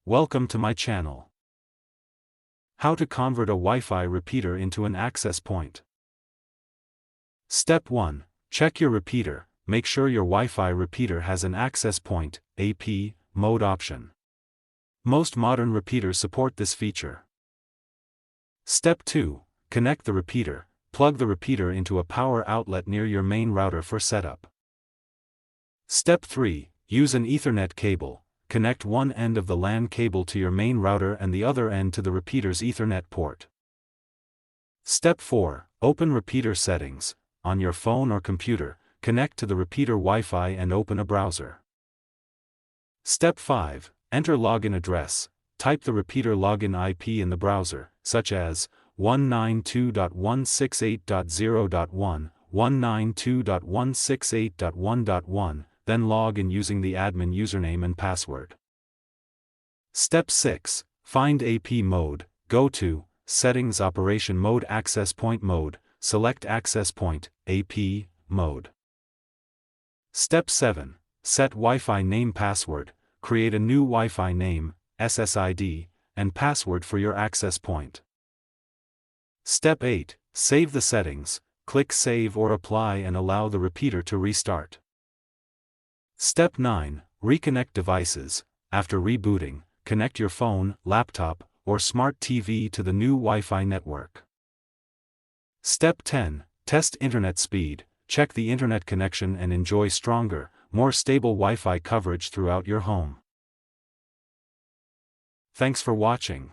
Welcome to my channel. How to convert a Wi-Fi repeater into an access point. Step 1. Check your repeater. Make sure your Wi-Fi repeater has an access point (AP) mode option. Most modern repeaters support this feature. Step 2. Connect the repeater. Plug the repeater into a power outlet near your main router for setup. Step 3. Use an Ethernet cable. Connect one end of the LAN cable to your main router and the other end to the repeater's Ethernet port. Step 4. Open repeater settings. On your phone or computer, connect to the repeater Wi-Fi and open a browser. Step 5. Enter login address. Type the repeater login IP in the browser, such as 192.168.0.1, 192.168.1.1, then log in using the admin username and password. Step 6. Find AP mode. Go to Settings Operation Mode Access Point Mode, select Access Point, AP, Mode. Step 7. Set Wi-Fi name password. Create a new Wi-Fi name, SSID, and password for your access point. Step 8. Save the settings. Click Save or Apply and allow the repeater to restart. Step 9. Reconnect devices. After rebooting, connect your phone, laptop, or smart TV to the new Wi-Fi network. Step 10. Test internet speed. Check the internet connection and enjoy stronger, more stable Wi-Fi coverage throughout your home. Thanks for watching.